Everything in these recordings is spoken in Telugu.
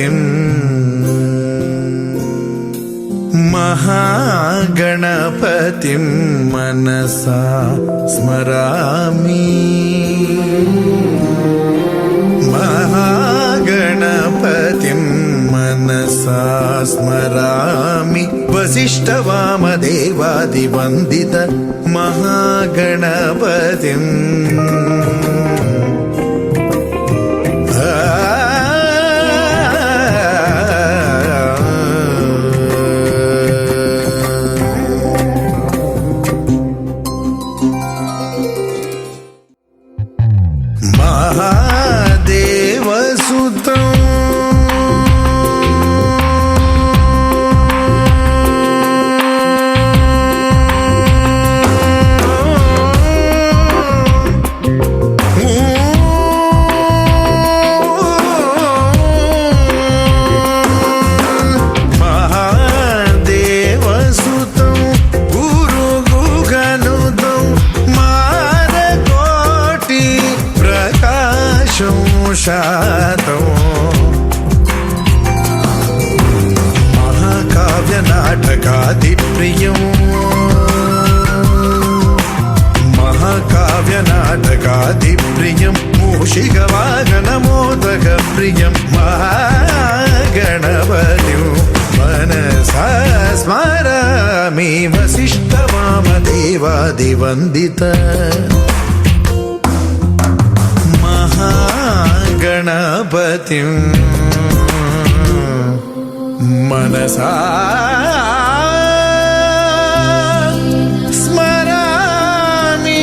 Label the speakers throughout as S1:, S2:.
S1: गणपतिं महागणपतिं मनसा स्मरामि। महागणपतिं मनसा स्मरामि। वसिष्ठवामदेवादिवन्दित महागणपतिम् महादेवसुतं महादेवसुतं गुरुगुगनुतं मारकोटि प्रकाशं शातं महाकाव्यनाटकादिप्रियं महाकाव्यनाटकादिप्रियं मूषिकवाहनमोदकप्रियं महागणपतिं मनसा स्मरामि। वसिष्ठवामदेवादिवन्दित महागणपतिं मनसा स्मरामि।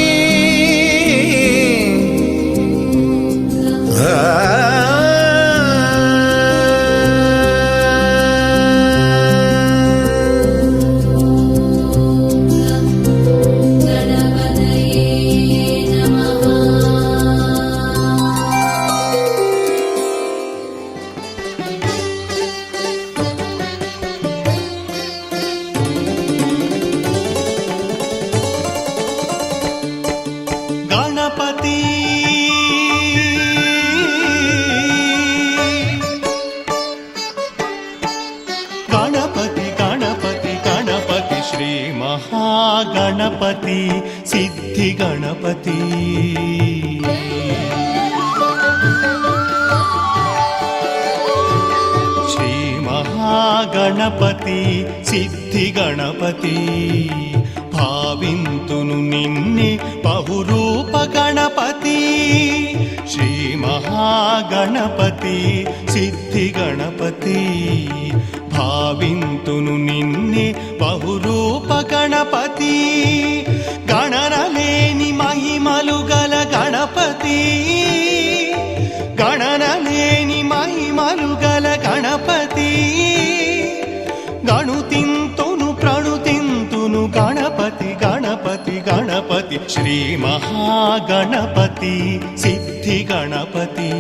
S2: गणपति गणपति गणपति श्री महागणपति सिद्धि गणपति। श्री महागणपति सिद्धि गणपति भाविंतुनु निन्ने बहुरूप गणपति। श्री महागणपति सिद्धि गणपति भाविंतुनु निन्ने बहुरूप गणपति। गणनलेनि महिमलु गल गणपति। गणनलेनि महिमलु गल गणपति। गणुतिंतुनु प्रणुतिंतुनु गणपति गणपति गणपति। श्री महागणपति सिद्धि गणपति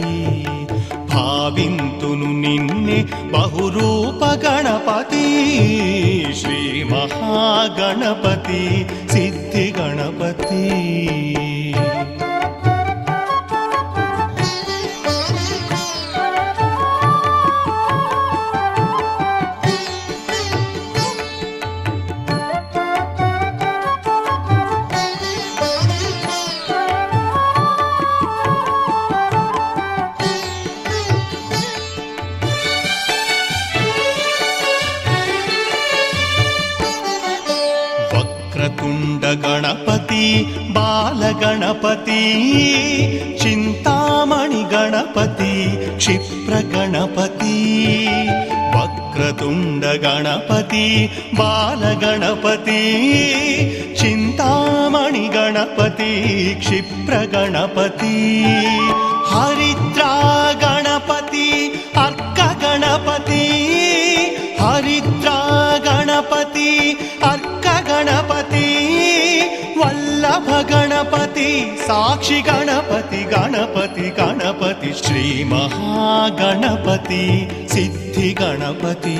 S2: भाविंतुनु निन्ने बहुरूप गणपति। श्री महागणपति सिद्धि गणपति। वक्रतुंड गणपति बालगणपति चिंतामणि गणपति क्षिप्र गणपति। वक्रतुंड गणपति बालगणपति चिंतामणि गणपति क्षिप्र गणपति। हरिद्रा गणपति अर्क गणपति। हरिद्रा गणपति अर्क गणपति। वल्लभ गणपति साक्षि गणपति गणपति गणपति। श्री महागणपति सिद्धि गणपति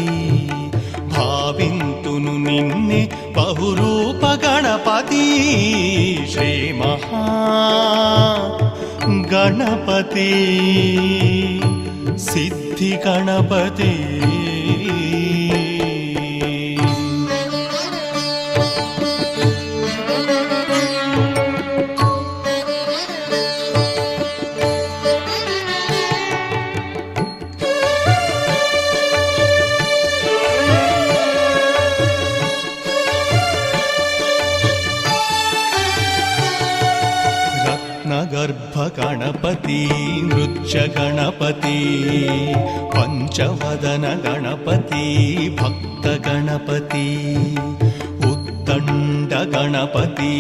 S2: भाविंतुनु निन्ने बहुरूप गणपति। श्री महागणपति सिद्धि సిద్ధి గణపతి గర్భ గణపతి నృత్య గణపతి పంచవదన గణపతి భక్త గణపతి ఉత్తండ గణపతి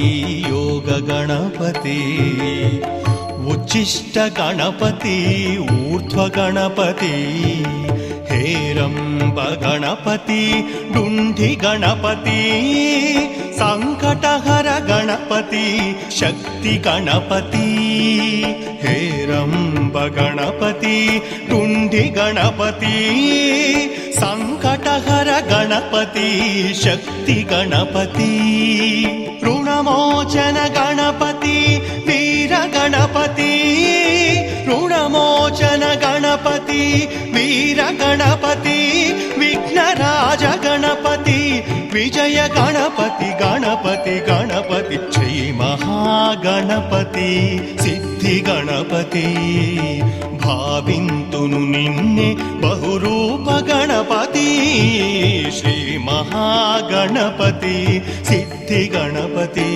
S2: యోగ గణపతి ఉచ్చిష్ట గణపతి ఊర్ధ్వ గణపతి हेरंब गणपति डुंढि गणपति संकटहर गणपति शक्ति गणपति हेरंब गणपति डुंढि गणपति संकटहर गणपति शक्ति गणपति ऋणमोचन गणपति वीर गणपति ऋणमोचन गणपति वीर गणपति विघ्नराज गणपति विजय गणपति गणपति गणपति श्री महागणपति सिद्धि गणपति भाविंतुनु निन्ने बहुरूप गणपति श्री महागणपति सिद्धि गणपति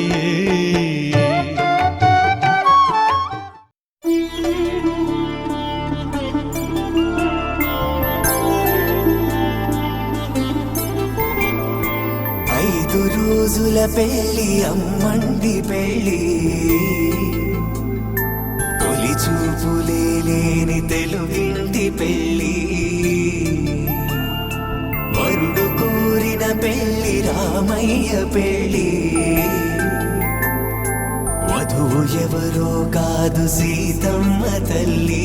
S3: రోజుల పెళ్లి అమ్మండి పెళ్లి తొలి చూపులే లేని తెలుగింటి పెళ్లి వరుడు కోరిన పెళ్లి రామయ్య పెళ్లి వధువు ఎవరో కాదు సీతమ్మ తల్లి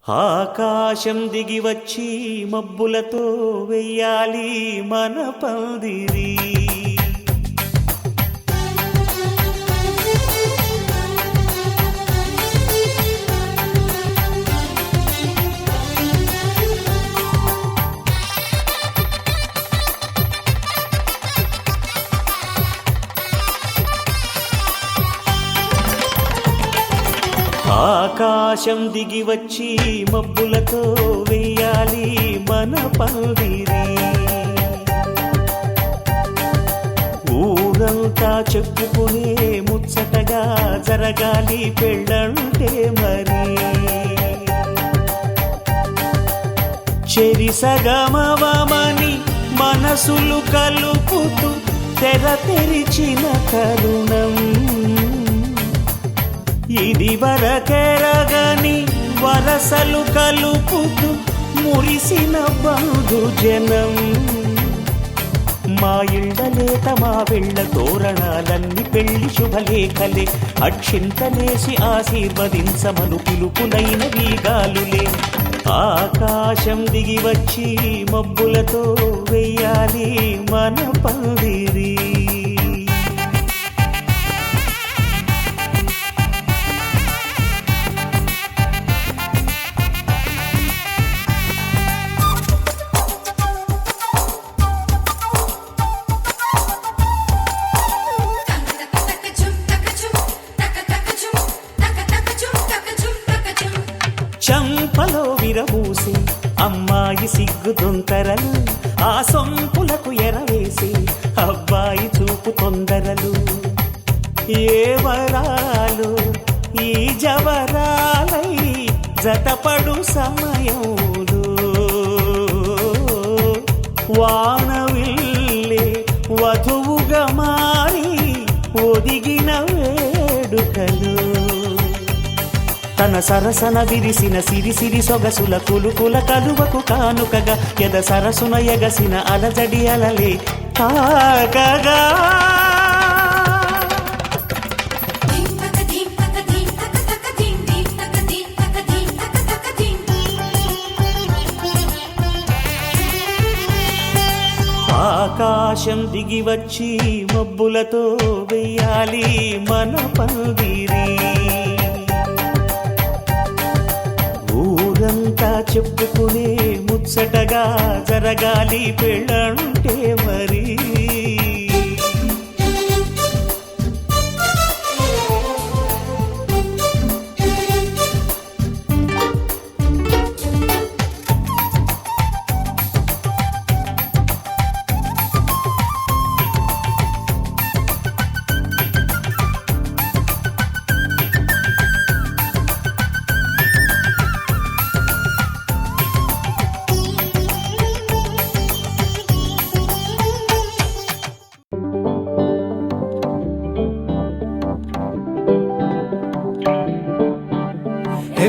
S4: ఆకాశం దిగి వచ్చి మబ్బులతో వెయ్యాలి మన పందిరి ఆకాశం దిగి వచ్చి మబ్బులతో వెయ్యాలి మన పందిరి ఊరంతా చెప్పుకునే ముచ్చటగా జరగాలి పెళ్ళంటే మరి చెరిసగమవమని మనసులు కలుపుతూ తెర తెరిచిన తరుణం ఇది వరకెరగని వరసలు కలుపుతూ మురిసిన బంధుజనం మా ఇళ్ళలేత మా వెళ్ళ తోరణాలన్నీ పెళ్లి శుభలేఖలే అక్షింతలేసి ఆశీర్వదించమను పిలుపునైన వీగాలులే ఆకాశం దిగి వచ్చి మబ్బులతో వెయ్యాలి మన పందిరి చంపలో విరబూసి అమ్మాయి సిగ్గుదొంతరలు ఆ సొంపులకు ఎరవేసి అబ్బాయి చూపు తొందరలు ఏ వరాలు ఈ జవరాలై జతపడు సమయంలో వానవిల్లే వధువుగా మారి ఒదిగిన వేడుకలు తన సరసన విరిసిన సిరిసిరి సొగసుల కులుకుల కలువకు కానుకగా ఎద సరసున ఎగసిన అలజడి అలలే తాకగా ఆకాశం దిగి వచ్చి మబ్బులతో వెయ్యాలి మన పందిరి ఊరంతా చెప్పుకునే ముచ్చటగా జరగాలి పెళ్ళంటే మరి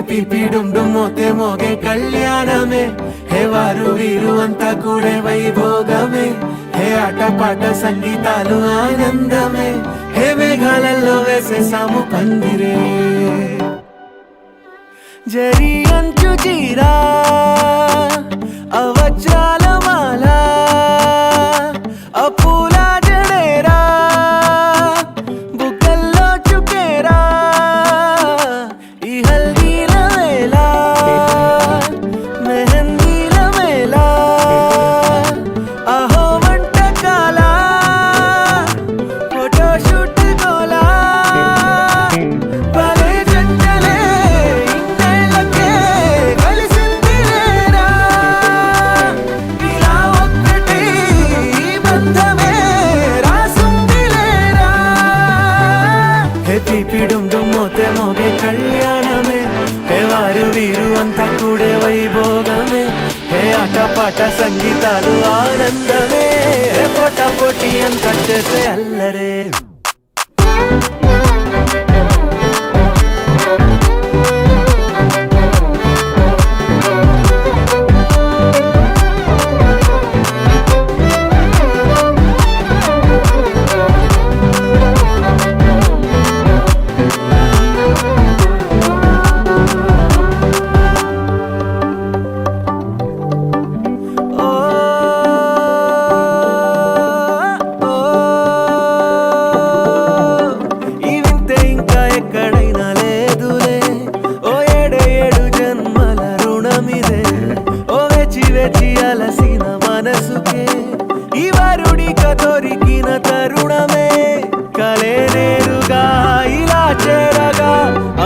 S3: పిపి డుమ్ డుమ్ మోతే మోగే కళ్యాణమే హే వారు వీరు అంతా కూడే వైభోగమే హే ఆటపాట సంగీతాలు ఆనందమే హే మేఘాలలో వేసేసాము పందిరే జరి అంచు జీరా అవజ్రాల మాల అపూల జడేరా బుగ్గల్లో చుకేరా ఈ హల్దీల వేళ మెహందీల వేళ అహో వంటకాల ఫోటోషూట్ గోలా భలే జంటలే ఇన్నేళ్ళకే కలిసింది లేరా ఇలా ఒక్కటి బంధమే రాసుంది లేరా హే పిపి డుమ్ డుమ్ మోతే మోగే కళ్యాణమే హే వారు వీరు అంతా కూడే వైభోగమే హే ఆటపాట సంగీతాలు ఆనందమే హే పోటా పోటీ అంతా చేసే అల్లరే ఈ వింతే ఇంకా ఎక్కడైనా లేదులే ఓ ఏడే ఏడు జన్మల రుణమిదే ఓ వేచి వేచి అలసిన మనసుకే ఈ వరుడిక దొరికిన తరుణమే కలే నేరుగా ఇలా చేరగా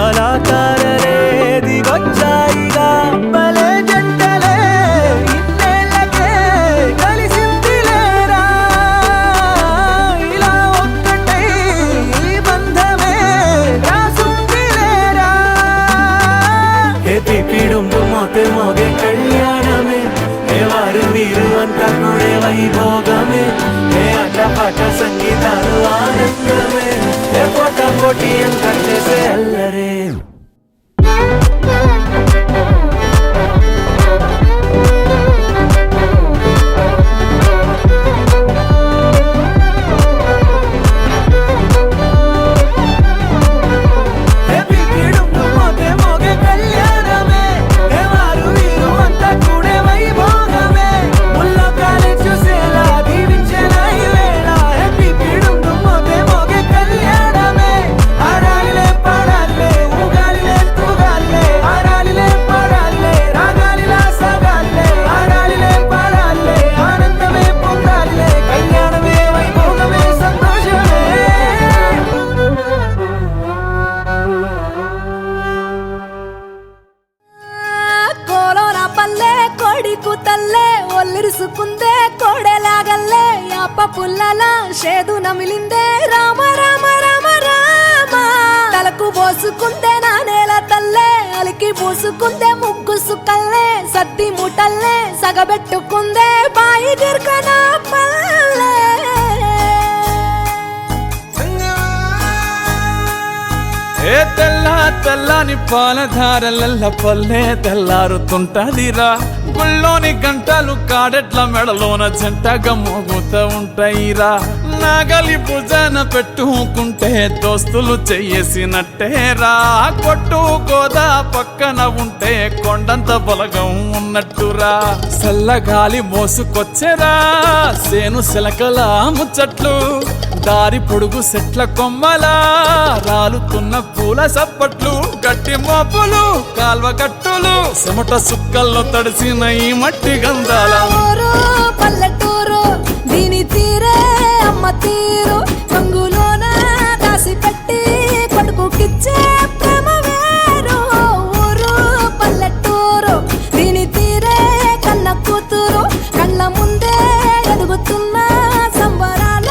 S3: అలా కారలే దిగొచ్చాయిగా భలే జంటలే ఇన్నేళ్ళకే కలిసింది లేరా ఇలా ఒక్కటై ఈ బంధమే రాసుంది లేరా హే పిపి డుమ్ డుమ్ మోతే మోగే కళ్యాణమే హే వారు వీరు అంతా కూడే వైభోగమే హే ఆటపాట సంగీతాలు ఆనందమే హే పోటా పోటీ అంతా చేసే అల్లరే హే పిపి డుమ్ డుమ్ మోతే మోగే కళ్యాణమే హే వారు వీరు అంతా కూడే వైభోగమే ముల్లోకాలే చూసేలా దీవించేలా ఈ వేళ హే పిపి డుమ్ డుమ్ మోతే మోగే కళ్యాణమే ఆడాలి
S5: పట్టుకుందే కోడెలాగల్లే యాప పుల్లల షేదు నమిలిందే రామ రామ రామ రామ తలకు పోసుకుందే నా నేల తల్లే అలికి పూసుకుందే ముగ్గు సుక్కల్లే సద్ది ముటల్లే సగబెట్టుకుందే బాయి గిర్కన పల్లె
S3: ఏ తెల్ల తెల్లని పాలధారలల్ల పల్లె తెల్లారుతుంటదిరా గుళ్ళోని గంటలు కాడెట్ల మెడలోన జంటగా మోగుతూ ఉంటాయిరా నాగలి భుజాన పెట్టుకుంటే దోస్తులు చెయ్యేసినట్టేరా కొట్టు గోదా పక్కన ఉంటే కొండంత బలగం ఉన్నట్టురా చల్లగాలి మోసుకొచ్చెరా సేను శిలకల ముచ్చట్లు దారి పొడుగు సెట్ల కొమ్మలా రాలుతున్న పూల సప్పట్లు గట్టి మోపులు కాల్వ గట్టులు చెమట సుక్కల్లో తడిసిన ఈ మట్టి గంధాల
S5: ఊరు పల్లెటూరు దీని తీరే అమ్మ తీరు రంగులోన దాసి పెట్టి కొడుకుకిచ్చే ప్రేమ వేరు ఊరు పల్లెటూరు దీని తీరే కన్న కూతురు కళ్ళ ముందే ఎదుగుతున్న సంబరాల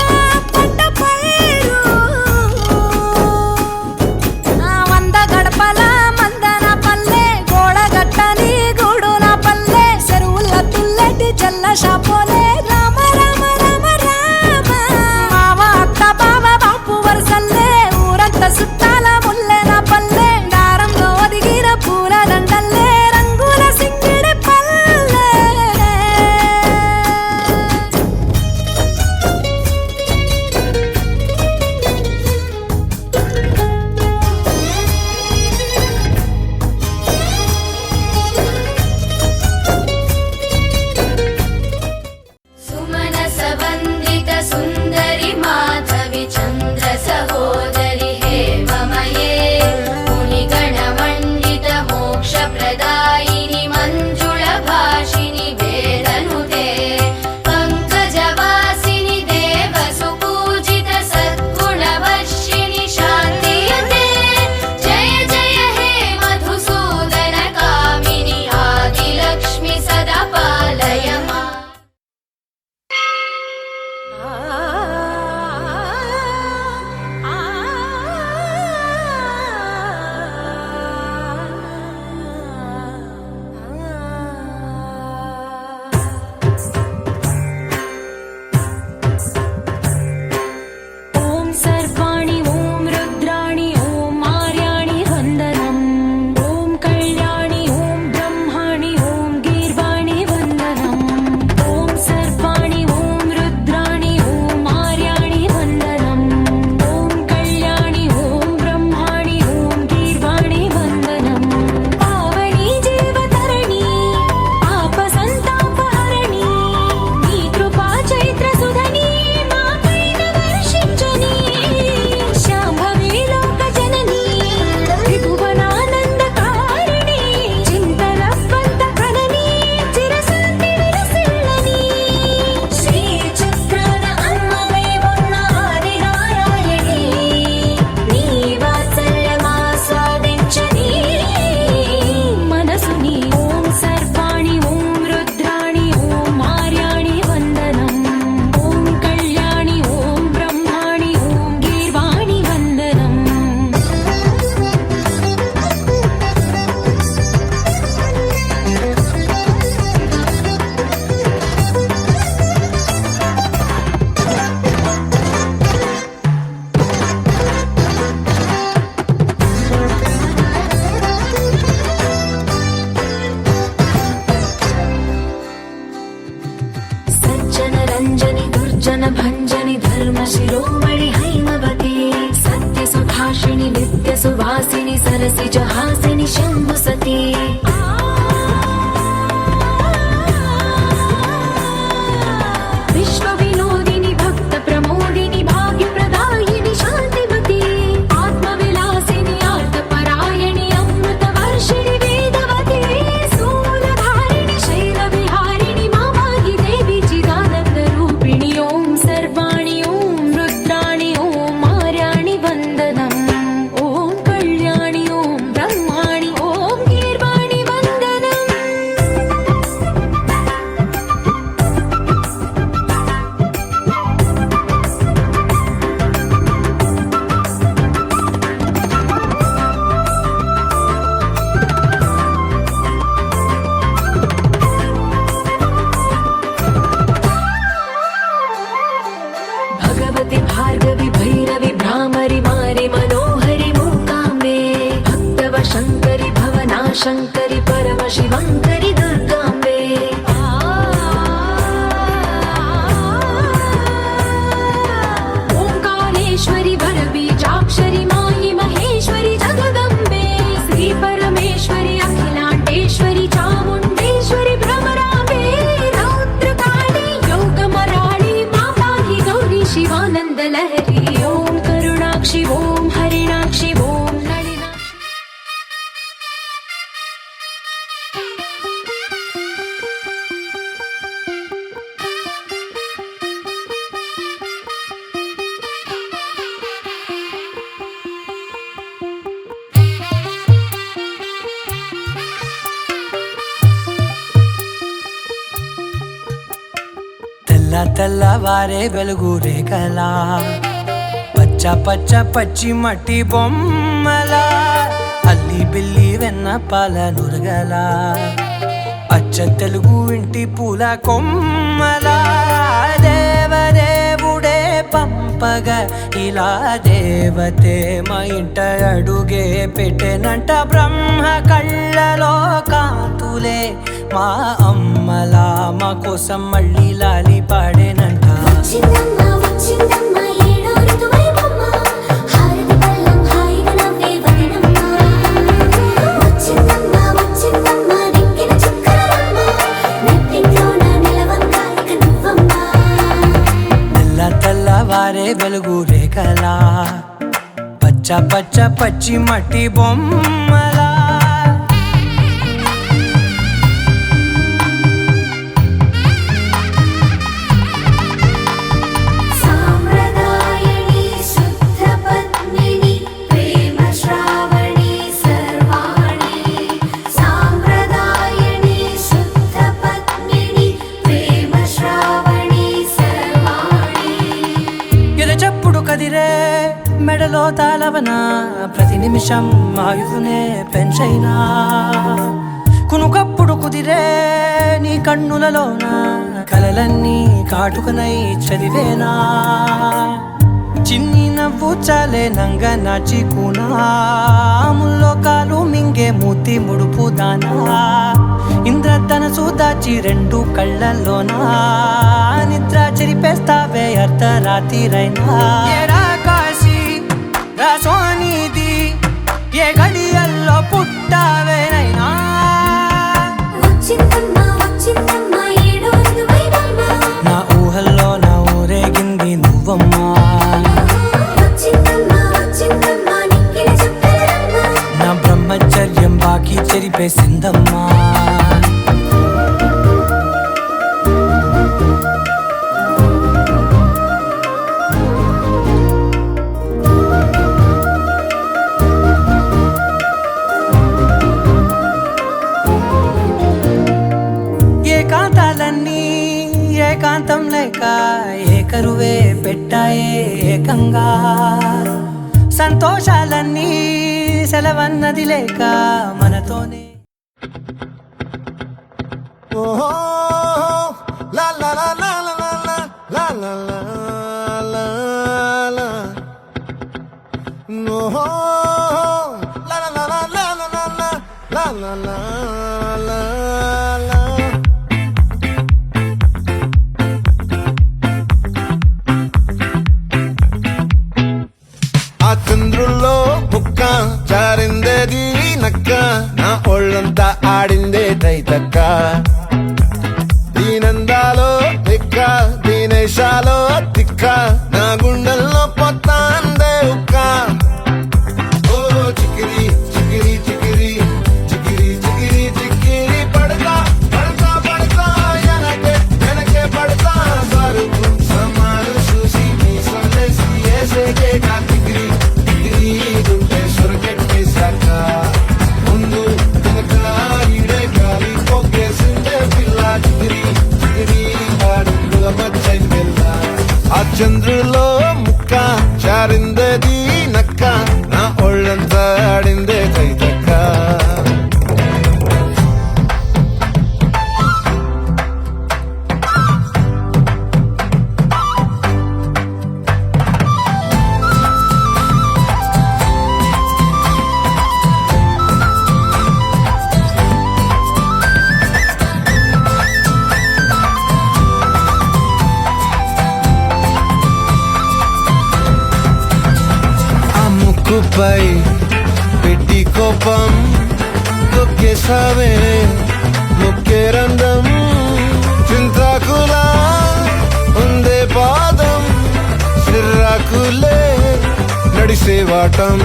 S5: పంట పైరు వంద గడపల మందన పల్లె గోడగట్టని గూడున పల్లె చెరువుల తుల్లటి జల్ల షాపోలే రామ రామ రామ రామ మావ అత్త బావ బాపు వరసల్లే ఊరంత సుట్టాల ముల్లెన పల్లె దారంలో ఒదిగిన పూల దండల్లే రంగుల సింగిడి పల్లె
S6: सुमनस वन्दित सुन्दरि माधवि चन्द्र सहोदरि हेममये मुनिगणमण्डित मोक्षप्रदायिनि मञ्जुळ भाषिनि वेदनुते पङ्कजवासिनि देवसुपूजित सद्गुणवर्षिणि शान्तियुते जय जय हे मधुसूदन कामिनि आदिलक्ष्मि सदा पालय मा
S7: ॐ सर्वाणि ॐ रुद्राणि ॐ मार्याणि वन्दनम् ॐ कल्याणि ॐ ब्रह्माणि ॐ गीर्वाणि वन्दनम् ॐ सर्वाणि ॐ रुद्राणि ॐ मार्याणि वन्दनम् ॐ कल्याणि ॐ ब्रह्माणि ॐ गीर्वाणि वन्दनम् पावनी जीवतरणि आपसन्तापहरणि नी कृपा चैत्रसुधनी मापैन वर्षिञ्चनि शाम्भवी लोकजननी त्रिभुवनानन्दकारिणि चिन्तनबद्धकननी चिरशान्ति विलसिल्लनि श्रीचक्रान अम्मवै उन्न आदिनारायणी నీ వాత్సల్యమాస్వాదించని మనసుని ఓం సర్వాణి ఓం రుద్రాణి ఓం మార్యాణి వందనం ఓం కళ్యాణి ఓం బ్రహ్మాణి ఓం గీర్వాణి వందనం सज्जन रञ्जनि दुर्जन भञ्जनि धर्म शिरोमणि हैमवती सत्य सुभाषिणि नित्य सुवासिनि सरसि जहासिनि शम्भुसती विश्व विनोदिनि भक्त प्रमोदिनि भाग्यप्रदायिनि शान्तिमती आत्मविलासिनि आर्तपरायणि अमृत वर्षिणि वेदवती सूलधारिणि शैलविहारिणि मामाहि देवी चिदानन्द रूपिणि ॐ सर्वाणि ॐ रुद्राणि ॐ मार्याणि वन्दनम् ॐ कल्याणि ॐ ब्रह्माणि ॐ गीर्वाणि శంకరి పరమ శివంకరి దుర్గాంబే ఓంకారేశ్వరి వర బీజాక్షరి మాయి మహేశ్వరి జగదంబే శ్రీ పరమేశ్వరి అఖిలాండేశ్వరి చాముండేశ్వరి భ్రమరాంబే రౌద్రకాళి యోగమరాళి మా పాహి గౌరీ శివానంద లహరి ఓం కరుణాక్షి ఓం హరిణాక్షి ఓం నళినాక్షి
S3: తెల్ల తెల్లవారే వెలుగు రేఖలా పచ్చ పచ్చ పచ్చి మట్టి బొమ్మలా అల్లి బిల్లి వెన్న పాల నురగలా అచ్చ తెలుగు ఇంటి పూల కొమ్మలా దేవదేవుడే పంపగా ఇలా దేవతే మా ఇంట అడుగే పెట్టెనంట బ్రహ్మ కళ్ళలో కాంతులే మా అమ్మలా మా కోసం మళ్ళీ లాలి పాడేనంట
S6: వచ్చిందమ్మ వచ్చిందమ్మ ఏడో ఋతువైవమ్మ హారతి పళ్ళం హాయిగా నవ్వే వదినమ్మ వచ్చిందమ్మ వచ్చిందమ్మ నెక్కిన చుక్కలమ్మ నెట్టింట్లోన నిలవంగా ఇక నువ్వమ్మ
S3: తెల్ల తెల్లవారే వెలుగు రేఖలా పచ్చ పచ్చ పచ్చి మట్టి బొమ్మలా
S6: సాంప్రదాయని శుద్ధ పద్మిని ప్రేమ శ్రావణి సర్వాణి సాంప్రదాయని శుద్ధ పద్మిని ప్రేమ శ్రావణి సర్వాణి
S3: ఎరచప్పుడు కదిరే మెడలో తాళవన ప్రతి నిమిషం ఆయుధునే పెంచైనా కునుకప్పుడు కుదిరే నీ కన్నులలోన కలలన్నీ కాటుకనై చదివేనా చిన్ని నవ్వు చాలే నంగ నాచికునాముల్లో కాలు మింగే మూతి ముడుపు దానా ఇంద్రధనసు దాచి రెండు కళ్ళల్లోనా నిద్ర చెరిపేస్తావే అర్ధరాత్రిరైనా ఏరా కాశీ రా సోనిది ఏ గడియల్లో పుట్టావేనైనా
S6: వచ్చిందమ్మ వచ్చిందమ్మ ఏడో ఋతువైవమ్మ
S3: నా ఊహల్లో నా ఊరేగింది నువ్వమ్మా
S6: వచ్చిందమ్మ వచ్చిందమ్మ నెక్కిన చుక్కలమ్మ
S3: నా బ్రహ్మచర్యం బాకీ చెరిపేసిందమ్మా ఏకాంతాలన్నీ ఏకాంతం లేక ఏకరువే పెట్టాయే ఏకంగా సంతోషాలన్నీ సెలవన్నది లేక మనతోనే
S1: ఓహో లా లా లా లా లా లా లా లా లా లా ఓహో లా లా లా లా లా లా లా లా లా లా లా ఆ చంద్రుల్లో బుక్క జారిందేది నక్క నా ఒళ్ళంతా ఆడిందే తైతక్క దీనందాలో తిక్క దీనేశాలో తిక్క నా గుండెల్లో పొత్తాందే ఉక్క ఓ చికిరి చికిరి చికిరి చికిరి చికిరి చికిరి పడతా పడతా పడతా ఎనకే ఎనకే పడతా సరుకు సమాలు చూసి మీ సొల్లేసి ఏసేకే కా చికిరి చికిరి దుంటే సొరకెట్టే సాక ముందు వెనక ఈడే గాలి పొగ్గేసిందే పిల్ల చికిరి చికిరి ఆడుకుల మచ్చైన పిల్ల ఆ చంద్రులో ముక్క జారిందేది నక్క నా ఒళ్ళంతా ఆడిందే తైతక్క ముక్కుపై పెట్టి కోపం తొక్కేసావే ముక్కే రంధ్రం చింతాకులా ఉందే పాదం సిర్రాకులే నడిసేవాటం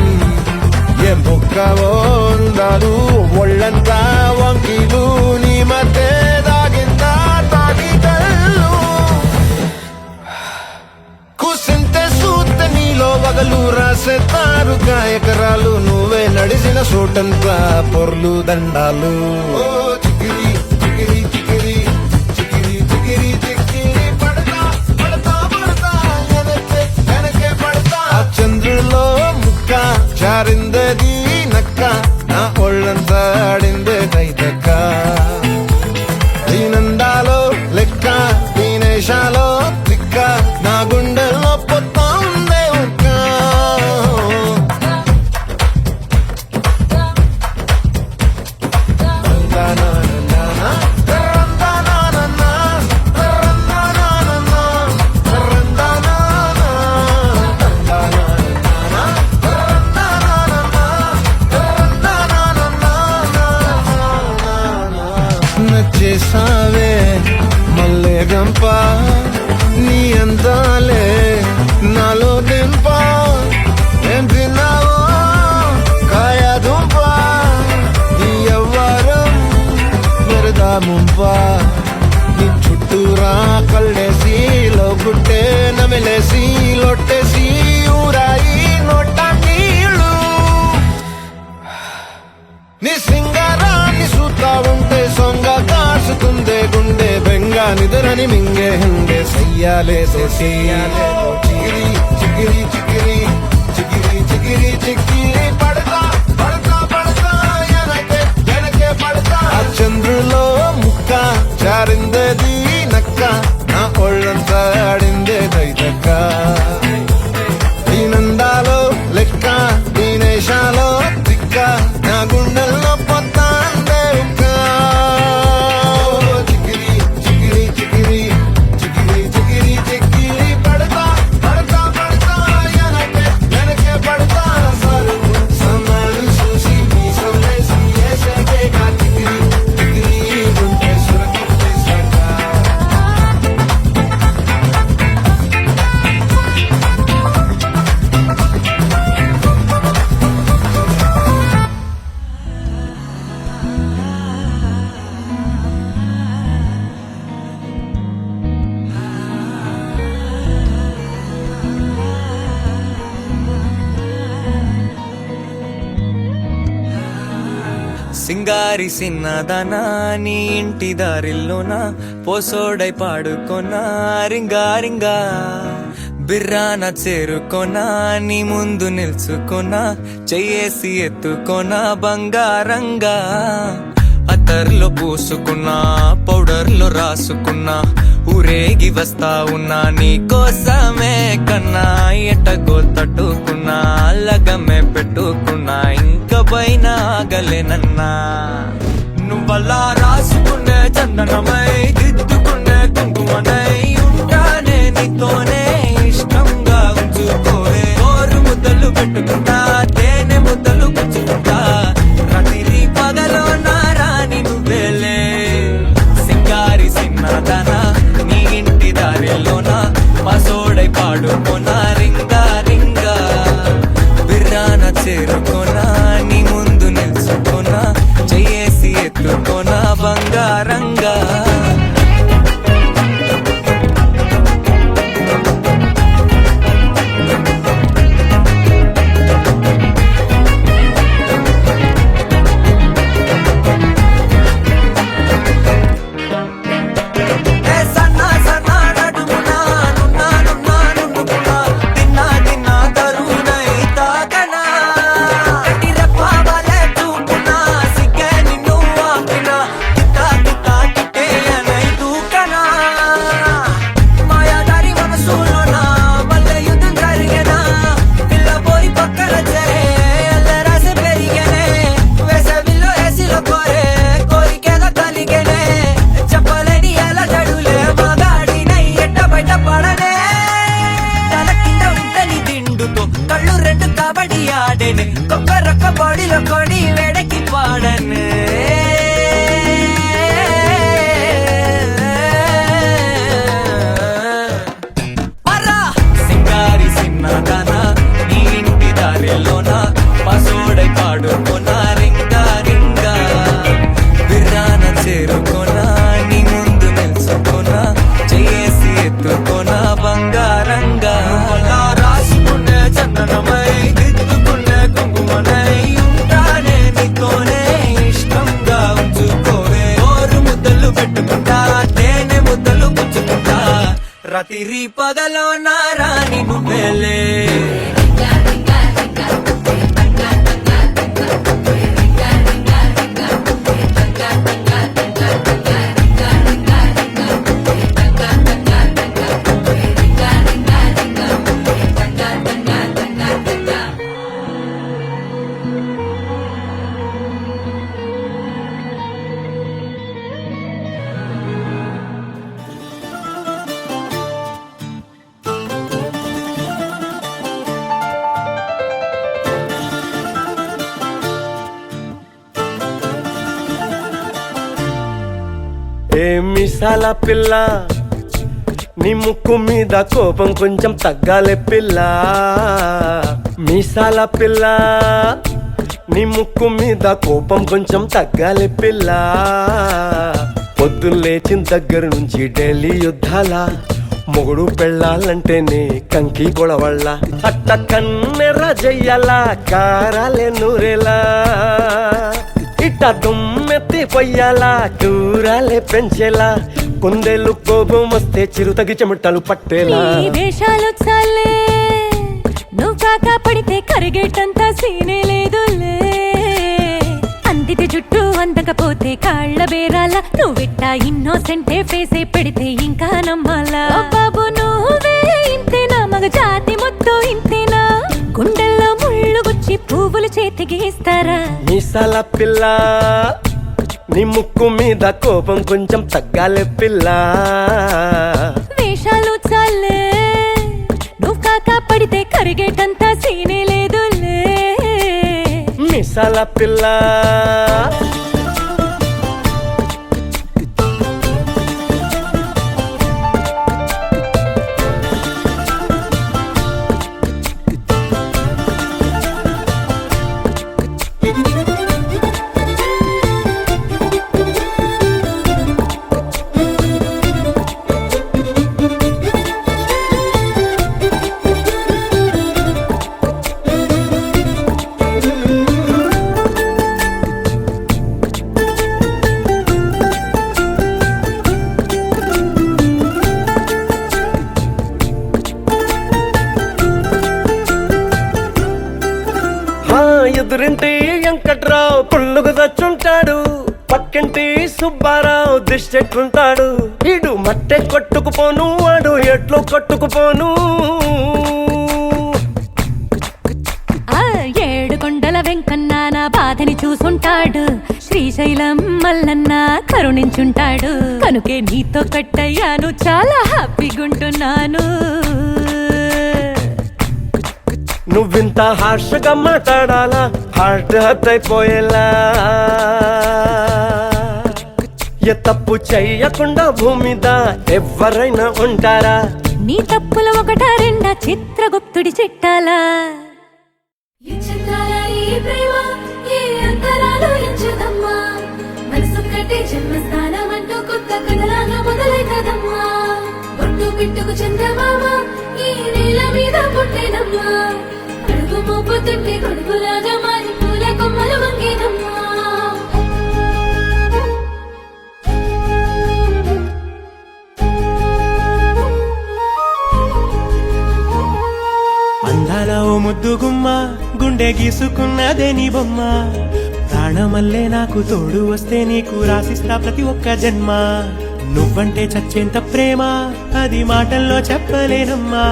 S1: ఏ బొక్కవో ఉందాలు ఒళ్ళంతా వంకీలు నీ మధ్య దాగిందా తాగితల్లు కూసింతే సూత్తే నీలో వగలు రాసేతారుగా ఎకరాలు నువ్వే నడిసిన చోటంతా పొర్లు దండాలు ఓ చికిరి చికిరి చికిరి చికిరి చికిరి చికిరి పడతా పడతా పడతా వెనకే పడతా ఆ చంద్రులో ముక్క చారిందది నక్క నా ఒళ్ళంతా ఆడిందే దైతక్క దీనందాలో లెక్క దీనేశాలో దిక్క నా గుండెల్లో పొత్తా ఉందే ఉక్క నచ్చేసావే మల్లె గంప నీ అందాలే నాలో దింప ఏం తిన్నావో కాయ దుంప నీ ఎవ్వరం మెరదా ముంప నీ చుట్టూరా కళ్ళేసి లోగుట్టే నమిలేసి లొట్టేసి ఊరాయి నోట నీళ్ళు నీ సింగారాన్ని చూస్తా ఉంటే సొంగ కాసుకుందే గుండె బెంగ నిదురని మింగే హంగే సయ్యాలే సయ్యాలే చిగిరి చిగిరి చిగిరి చిగిరి చిగిరి చిగిరి పడతా పడతా పడతా వెనకే పడతా ఆ చంద్రులో ముక్క చారిందది నక్క నా ఒళ్ళంతా ఆడిందే దైతక్క దీనందాలో లెక్క దీనేశాలో దిక్క నా గుండెల్లో పొత్తాందే ఉక్క చికిరి చికిరి చికిరి చికిరి చికిరి చికిరి పడతా పడతా పడతా వెనకే పడతా సమాలు చూసి మీసలేసి ఏసేగా చికిరి చికిరి గుండె సురకొట్టేశాక
S3: సింగారి సిన్నదనా నీ ఇంటి దారిల్లోన పోసోడై పాడుకొనా రింగా రింగా బిర్రాన చేరుకొనా నీ ముందు నిల్చుకొనా చెయ్యేసి ఎత్తుకొనా బంగారంగా అత్తర్లో పూసుకున్నా పౌడర్లో రాసుకున్నా ఊరేగి వస్తా ఉన్నా నీ కోసమే కన్నా ఎటగో తట్టుకున్నా లగమే పెట్టుకున్నా ఇంక పైన ఆగలేనన్నా నువ్వలా రాసుకునే చందనమై దిద్దుకునే కుంకుమనై ఉంటానే నీతోనే ఇష్టంగా ఉంచుకోవే ఓరు ముద్దలు పెట్టుకుంటా తేనె ముద్దలు గుచ్చుకుంటా రాత్రి పగలో నా రాణి నువ్వేలే సింగారి సిన్నదనా నీ ఇంటి దారిలోన పసోడై పాడుకోనా రింగా రింగా బిర్రాన చేరుకోనా నీ ముందు నిల్చుకోనా చెయ్యేసి ఎత్తుకోనా బంగారంగా రాత్రి పగలో నా రాణి నువ్వేలే
S8: ఏ మిసాల పిల్ల నీ ముక్కు మీద కోపం కొంచెం తగ్గాలే పిల్ల మీసాల పిల్ల నీ ముక్కు మీద కోపం కొంచెం తగ్గాలే పిల్ల పొద్దున్న లేచిన దగ్గర నుంచి ఢిల్లీ యుద్ధాల మొగుడు పెళ్ళాలంటేనే కంకి గొడవళ్ళ అట్ట కన్నెర్ర జయ్యాల కారాలే నూరేలా ఇట్ట దుమ్మెత్తి పొయ్యాలా కూరాలే పెంచేలా కొందేళ్ళు కోపం వస్తే చిరుతగి చెమటలు పట్టేలా
S7: వేషాలు చాలే నువ్వు కాకా పడితే కరిగేటంత సీనే లేదులే అందితే జుట్టు అందకపోతే కాళ్ళ బేరాల నువ్విట్టా ఇన్నోసెంటే ఫేసే పెడితే ఇంకా నమ్మాలా బాబు నువ్వే ఇంతేనా మగ జాతి మొత్తం ఇంతేనా గుండెల్లో ముళ్ళు గుచ్చి పువ్వులు చేతికి ఇస్తారా
S8: మీసాల పిల్ల నీ ముక్కు మీద కోపం కొంచెం తగ్గాలే పిల్ల
S7: వేషాలు చాలే నువ్వు కాకా పడితే కరిగేటంత సీనే లేదులే
S8: మీసాల పిల్ల ఎదురింటి వెంకట్రావు పుల్లుకు తెచ్చుంటాడు పక్కింటి సుబ్బారావు దిష్టెట్టుంటాడు ఇడు మట్టె కొట్టుకుపోను వాడు ఎట్లు కొట్టుకుపోను
S7: ఏడు కొండల వెంకన్న నా బాధని చూసుంటాడు శ్రీశైలం మల్లన్న కరుణించుంటాడు కనుకే నీతో కట్టయ్యాను చాలా హ్యాపీగుంటున్నాను
S8: నువ్వింత హార్షగా మాట్లాడాలా హార్ట్ హర్ట్ అయిపోయేలా ఏ తప్పు చెయ్యకుండా భూమిద ఎవరైనా ఉంటారా
S7: నీ తప్పులు ఒకటా రెండా చిత్రగుప్తుడి చిట్టాలా
S6: ఈ చిత్రాల ఈ ప్రేమ ఏ అంతరాలు ఎంచుదమ్మా మనసు కట్టే జన్మస్థానం అంటూ కొత్త కథలాగా మొదలైతదమ్మా ఒట్టు పిట్టుకు చందమామ ఈ నేల మీద పుట్టేనమ్మా అడుగు మోపుతుంటే కొడుకులాగా మారి పూల కొమ్మలు వంగేనమ్మా
S3: అందాల ఓ ముద్దు గుమ్మ గుండె గీసుకున్నదే నీ బొమ్మ ప్రాణమల్లే నాకు తోడు వస్తే నీకు రాసిస్తా ప్రతి ఒక్క జన్మ నువ్వంటే చచ్చేంత ప్రేమ అది మాటల్లో చెప్పలేనమ్మా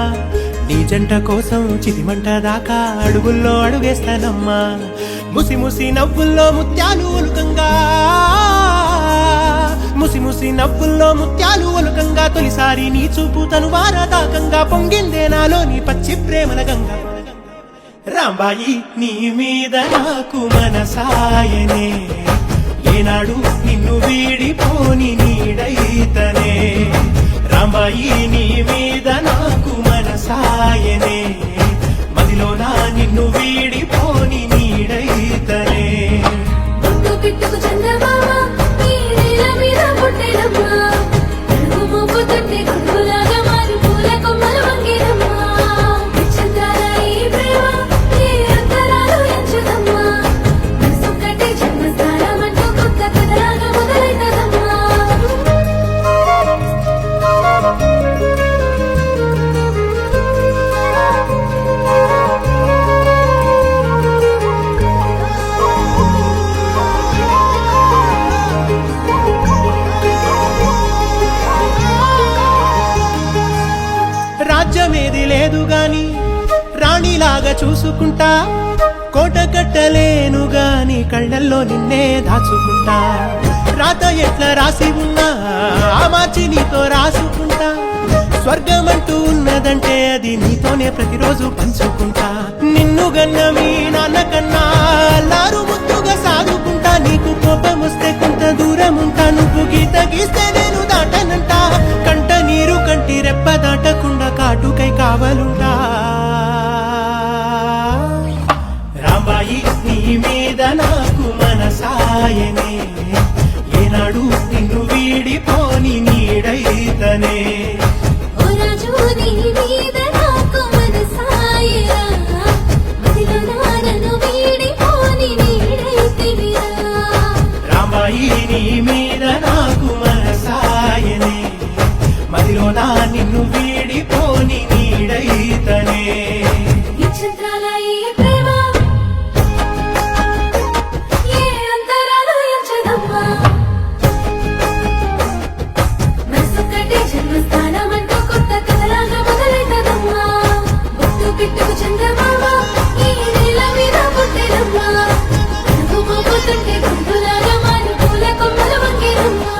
S3: నీ జంట కోసం చితిమంట దాకా అడుగుల్లో అడుగేస్తానమ్మా ముసి ముసి నవ్వుల్లో ముత్యాలు ఒలుకంగా ముసి ముసి నవ్వుల్లో ముత్యాలు ఒలుకంగా తొలిసారి నీ చూపు తను వారదాకంగా పొంగిందే నాలో నీ పచ్చి ప్రేమల గంగా రాంబాయి నీ మీద నాకు మనసాయనే ఏనాడు నిన్ను వీడిపోని నీడైతనే రాంబాయి నీ మీద నాకు మనసాయనే మదిలోన నిన్ను వీడిపోని నీడైతనే
S6: ఒట్టు పిట్టుకు చందమామ ఈ నేల మీద పుట్టేనమ్మా అడుగు మోపుతుంటే కొడుకులాగా మారి పూల కొమ్మలు వంగేనమ్మా ఈ చిత్రాల ఈ ప్రేమ ఏ అంతరాలు ఎంచుదమ్మా మనసు కట్టే జన్మస్థానం అంటూ కొత్త కథలాగా మొదలైతదమ్మా
S9: రాజ్యమేది లేదు గాని రాణిలాగా చూసుకుంటా, కోట కట్టలేను గాని కళ్ళల్లో నిన్నే దాచుకుంటా. రాత ఎట్లా రాసి ఉన్నా ఆ మార్చి నీతో రాసుకుంటా. స్వర్గమంటూ ఉన్నదంటే అది నీతోనే ప్రతిరోజు పంచుకుంటా. నిన్ను గన్న మీ నాన్న కన్నా అల్లారు ముద్దుగా సాదుకుంటా. నీకు కోపం వస్తే కొంత దూరం ఉంటా, నువ్వు గీత గీస్తే నేను దాటనంట. కంట నీరు కంటి రెప్ప దాటకుండా కాటుకై కావలుంటా. రాంబాయి నీ మీద నాకు మనసాయనే, ఏనాడు నిన్ను వీడిపోని నీడైతనే.
S6: ఓ రాజు నీ మీద నాకు మనసాయరా, మదిలో నానను వీడిపోని నీడైతివిరా.
S9: రాంబాయి నీ మీద నాకు మనసాయనే, మదిలో నా నిన్ను వీడిపోని నీడైతనే.
S6: విచిత్రాల ఈ ప్రేమ ఏ అంతరాలు ఎంచదమ్మా. మనసొక్కటే జన్మస్థానమంటూ కొత్త కథలాగా మొదలైతదమ్మా. బొట్టు పిట్టుకు చందమామ ఈ నేల మీద పుట్టెనమ్మా. అడుగు మోపుతుంటే గుండులాగా మారి పూల కొమ్మలు వంగేనమ్మా.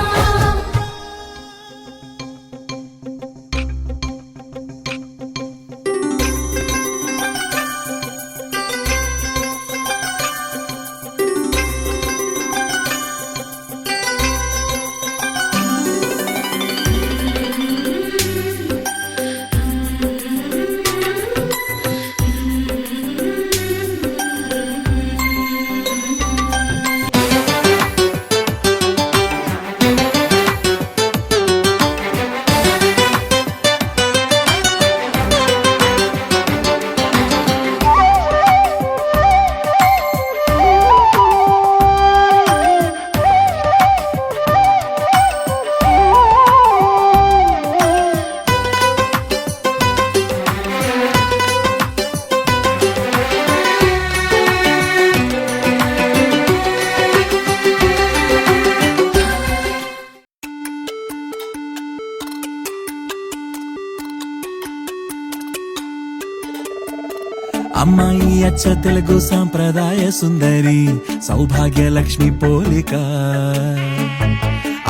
S3: అమ్మాయి అచ్చ తెలుగు సాంప్రదాయ సుందరి, సౌభాగ్య లక్ష్మి పోలిక.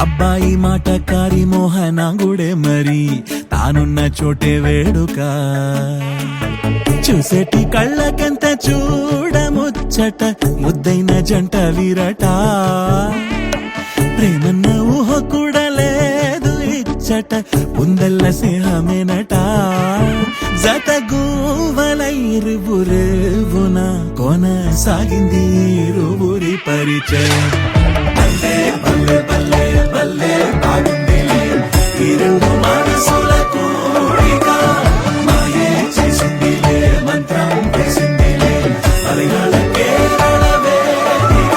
S3: అబ్బాయి మాటకారి మోహనాంగుడే మరి, తానున్న చోటే వేడుక. చూసేటి కళ్ళకెంత చూడముచ్చట, ముద్దైన జంట వీరట. ప్రేమన్న ఊహ కూడా లేదు ఇచ్చట, ఉందల్ల స్నేహమేనట. జతగూవలైరువురేవున కొనసాగింది ఇరువురి పరిచయం. బల్లే బల్లే బల్లే బల్లే బాగుందిలే ఈ రెండు మనసుల కోరిక. మాయే చేసిందిలే మంత్రం వేసిందిలే మలయాళ కేరళ వేదిక.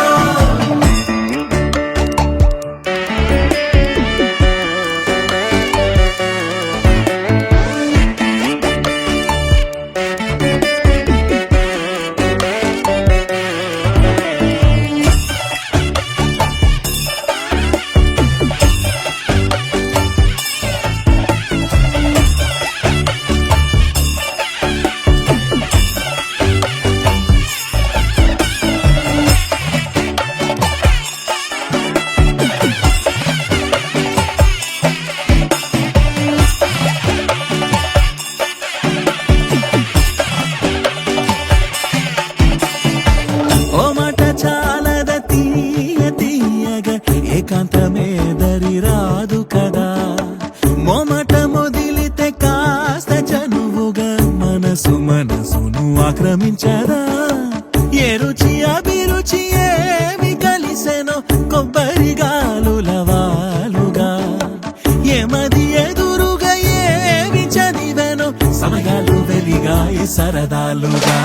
S3: ఓ మాట చాలద తీయ తీయగా, ఏకాంతమే దరి రాదు కదా. మోమాట మొదిలితే కాస్త చనువుగా, మనసు మనసును ఆక్రమించదా. ఏ రుచి అభిరుచి ఏమి కలిసెనో, కొబ్బరి గాలుల వాలుగా. ఏమది ఎదురుగా ఏమి చదివెనో, సమయాలు వెలిగాయి సరదాలుగా.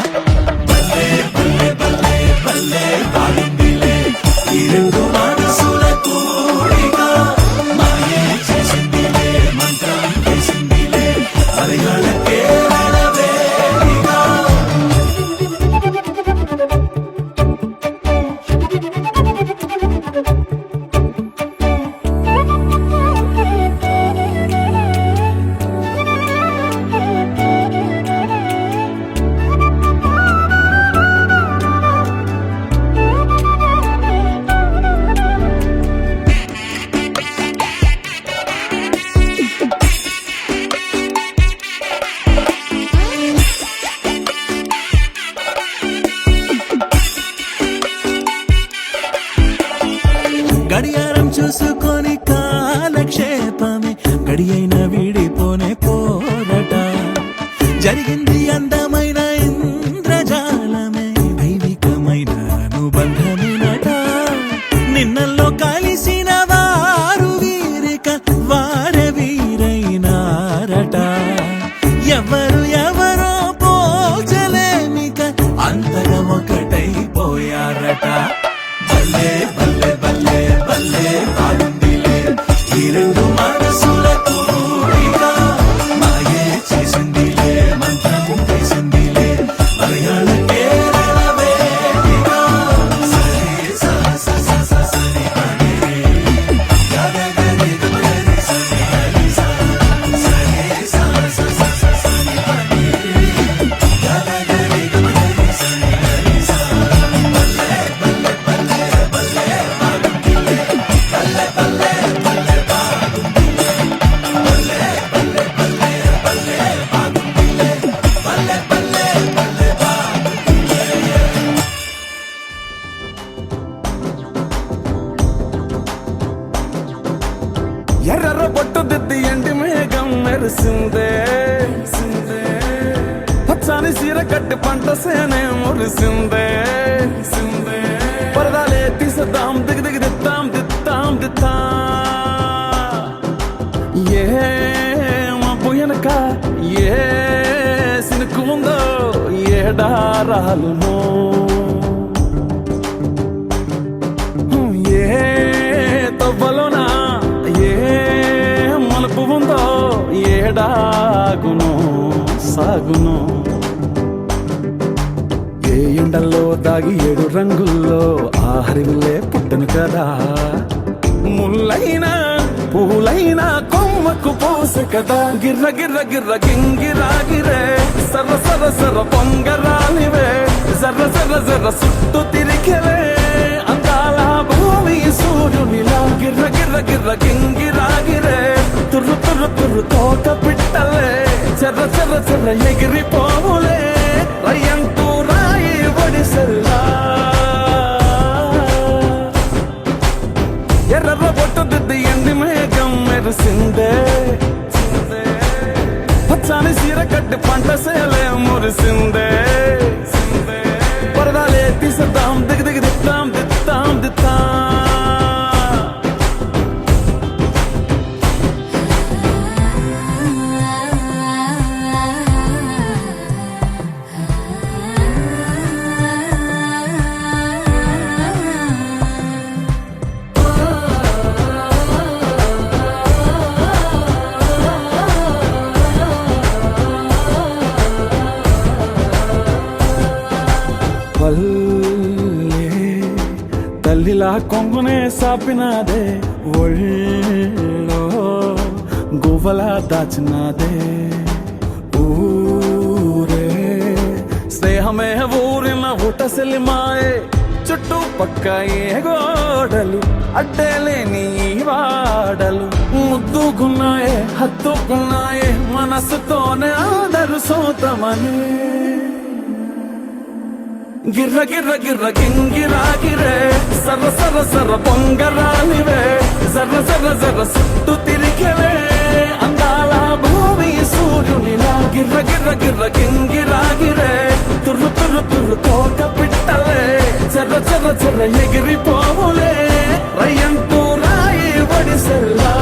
S3: బల్లే బల్లే బల్లే బల్లే బాగుందిలే ఈ రెండు మనసుల కోరిక. మాయే చేసిందిలే మంత్రం వేసిందిలే మలయాళ కేరళ వేదిక. జరిగింది అందమైన ఇంద్రజాలమే దైవికమైన అనుబంధమేనట నిన్నల్లో కలిసిన వారు వీరిక వారే వీరైనారట ఎవరు ఎవరో పోల్చలేమిక అంతగా ఒకటైపోయారట బల్లే బల్లే బల్లే బల్లే బాగుందిలే ఈ రెండు మనసుల కూడిక మాయే చేసిందిలే మంత్రం చేసిందిలే మలయాళ కేరళ వేదిక సరే సా సా సా సా సరి పని గగ గరి గరి సరి హరి సా సరే సా సా సా సా సరి పని గగ గరి గరి సరి హరి సా బల్లే బల్లే బల్లే బల్లే బాగుందిలే బల్లే బల్లే బల్లే బాగుందిలే బల్లే బల్లే బల్లే బల్లే బాగుందిలే బల్లే బల్లే బల్లే బాగుందిలే ఎర్ర బొట్టు దిద్ది ఎండి మేఘం మెరిసిందే పచ్చాని సీర కట్టి పంట సేనే మురిసిందే పరదాలే తీసద్దాం దిగి దిగి దిత్తాం దిత్తాం దిత్తా ఏ మబ్బు వెనక ఏ సినుకు ఉందో ఏడారాలునో ఏ తవ్వలోనా ఏ మలుపు ఉందో ఏడాగును సాగును ఏ ఎండల్లో దాగి 7 రంగుల్లో ఆ హరివులే పుట్టను కదా ముల్లైనా పూలైనా కొమ్మకు పోస కదా గిర్ర గిర్ర గిర్ర గింగిరాగిరే సర్ర సర్ర సర్ర పొంగరాలివే జర్ర జర్ర జర్ర సుట్టు తిరిగలే అందాల భూమి సూర్యునిలా గిర్ర గిర్ర గిర్ర గింగిరాగిరే తుర్రు తుర్రు తుర్రు తోట పిట్టలే చెర్ర చెర్ర చెర్ర ఎగిరిపోవులే రయ్యంటూ రాయి ఒడిసెల్లా ఎర్ర బొట్టు దిద్ది ఎండి మేఘం మెరిసిందే పచ్చాని సీర కట్టి పంట సేలే మురిసిందే పరదాలే తీసద్దాం దిగి దిగి దిత్తాం దిత్తాం దిత్తా పల్లె తల్లిలా కొంగునే సాపినాదే ఒళ్ళో గువ్వలా దాచినాదే ఊరే స్నేహమే ఊరిన ఊటసెల్లి మాయే చుట్టూ పక్క ఏ గోడలు అడ్డలేని వాడలు ముద్దుకున్నాయే హత్తుకున్నాయే మనసుతోనే అందరు సోతమని గిర్ర గిర్ర గిర్ర గింగిరాగిరే సర్ర సర్ర సర్ర పొంగరాలివే జర్ర జర్ర జర్ర సుట్టు తిరిగలే అందాల భూమి సూర్యునిలా గిర్ర గిర్ర గిర్ర గింగిరాగిరే తుర్రు తుర్రు తుర్రు తోట పిట్టలే చెర్ర చెర్ర చెర్ర ఎగిరిపోవులే రయ్యంటూ రాయి ఒడిసెల్లా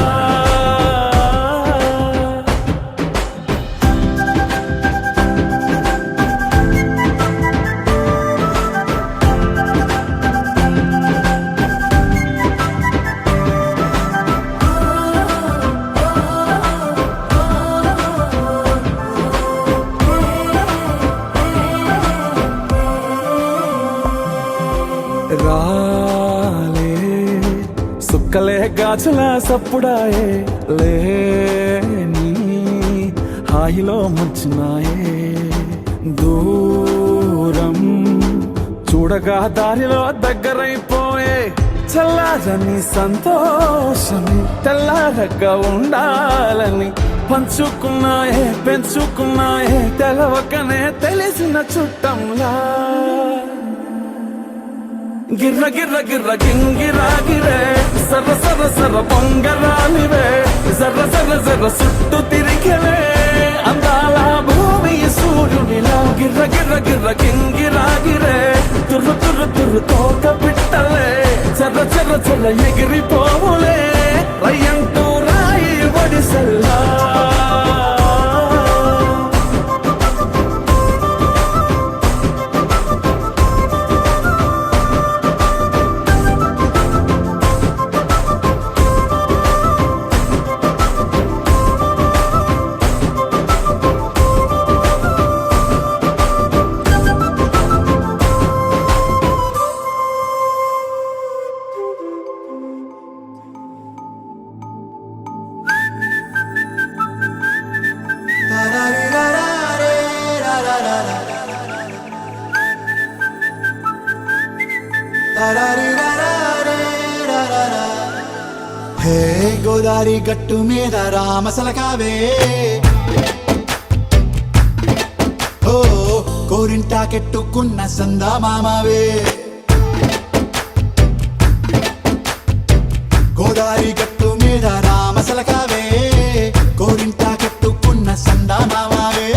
S3: రాలే సుక్కలే గాజుల సప్పుడాయే లేని హాయిలో ముంచున్నాయే దూరం చూడగా దారిలో దగ్గరైపోయే చల్లారని సంతోషమే తెల్లారగా ఉండాలని పంచుకున్నాయే పెంచుకున్నాయే తెలవకనే తెలిసిన చుట్టంలా గిర్ర గిర్ర గిర్ర గింగిరాగిరే సర్ర సర్ర సర్ర పొంగరాలివే జర్ర జర్ర జర్ర సుట్టు తిరిగలే అందాల భూమి గిర్ర గిర్ర కింగిరాగిరే తుర్రు తుర్రు తుర్రు తోక పిట్టలే చెర్ర చెర్ర చెర్ర ఎగిరిపోవులే రయ్యంటూ రాయి ఒడిసెల్లా
S1: హే గోదారి గట్టు మీద రామసలకావే ఓ కోరింటాకెట్టుకున్న సందా మామావే గోదారి గట్టు మీద రామసలకావే కోరింటాకెట్టుకున్న సందా మామావే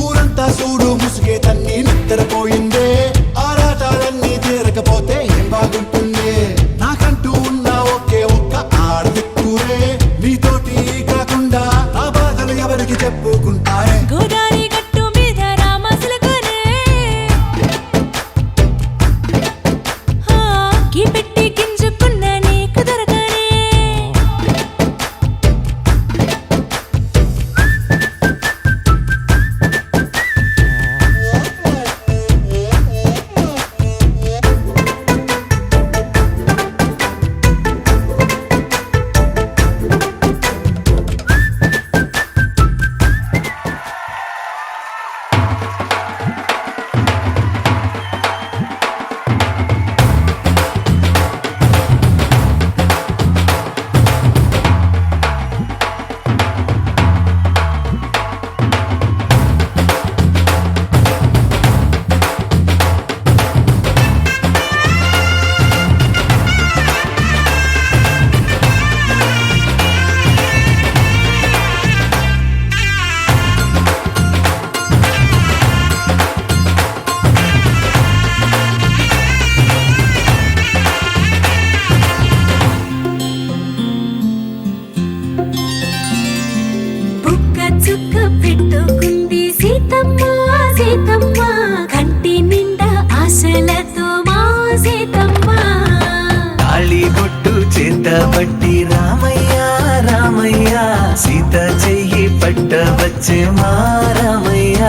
S1: ఊరంతా చూడు ముసుగే తన్ని నిద్రపోయిందే ఆరాటాలన్నీ తీరకపోతే ఏం బాగుంటుందే నాకంటూ ఉన్న ఒకే ఒక్క ఆడదిక్కురే నీతోటి కాకుండా నా బాధలు ఎవరికి చెప్పుకుంటారే
S7: గోదారి గట్టు మీద రామసలకనే కీ పెట్టి గింజుకున్న నీకు దొరకనే చుక్క పెట్టుకుంది సీతమ్మ సీతమ్మ కంటి నిండా ఆశలతో మా సీతమ్మ
S3: తాళి బొట్టు చేత పట్టి రామయ్య రామయ్య సీత చెయ్యి పట్ట వచ్చే మా రామయ్య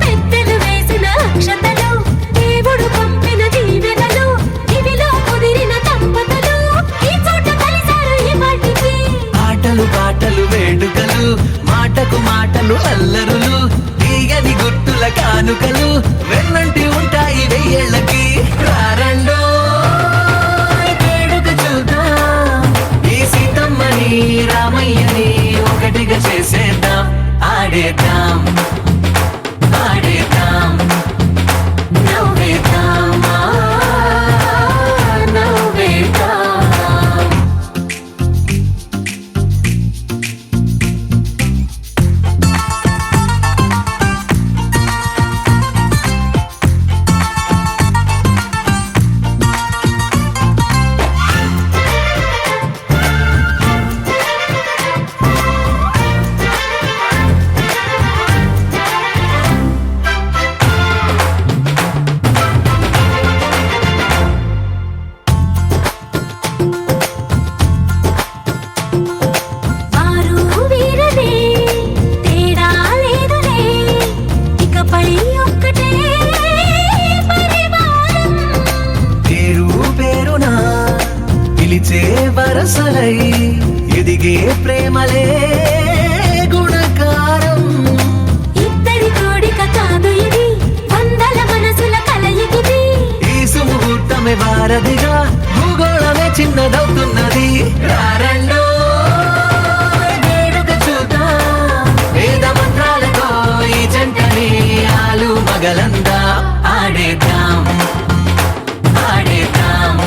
S7: పెద్దలు వేసిన అక్షతలు దేవుడు పంపిన దీవెనలు ఇవిలో కుదిరిన దంపతులు ఈ చోట కలిసారు ఈ వాటికి
S3: ఆటలు పాటలు వేడుకలు మాటకు మాటలు అల్లరులు తీయని గుర్తుల కానుకలు వెన్నంటి ఉంటాయి వెయ్యేళ్ళకి రారండో వేడుక చూద్దాం ఈ సీతమ్మని రామయ్యని ఒకటిగా చేసేద్దాం ఆడేద్దాం ఆడేద్దాం నవ్వేద్దాం నవ్వేద్దాం వరసలై ఎదిగే ప్రేమలే గుణకారం
S7: ఇద్దరి కోడిక కాదు ఇది వందల మనసుల కలయికిది
S3: ఈ సుముహూర్తమే వారధిగా భూగోళమే చిన్నదవుతున్నది రారండో వేడుక చూద్దాం వేద మంత్రాలతో ఈ జంటని ఆలు మగలందా ఆడేద్దాం ఆడేద్దాం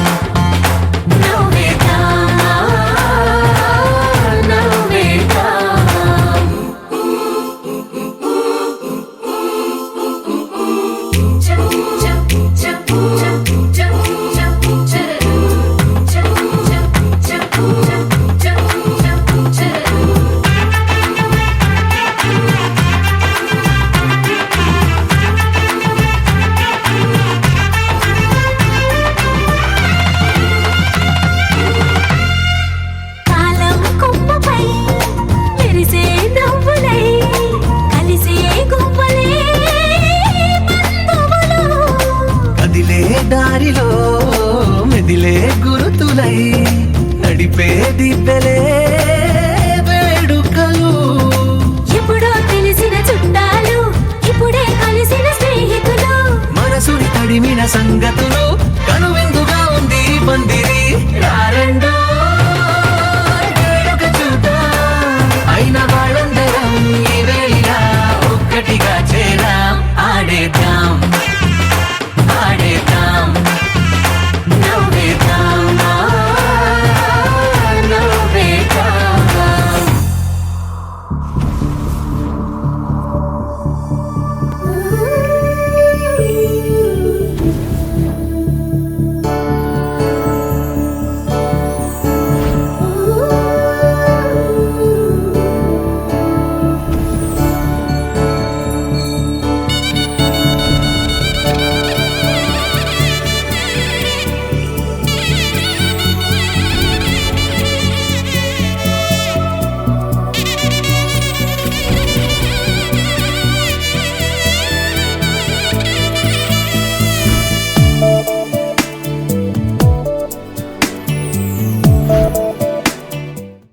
S3: సంగతులు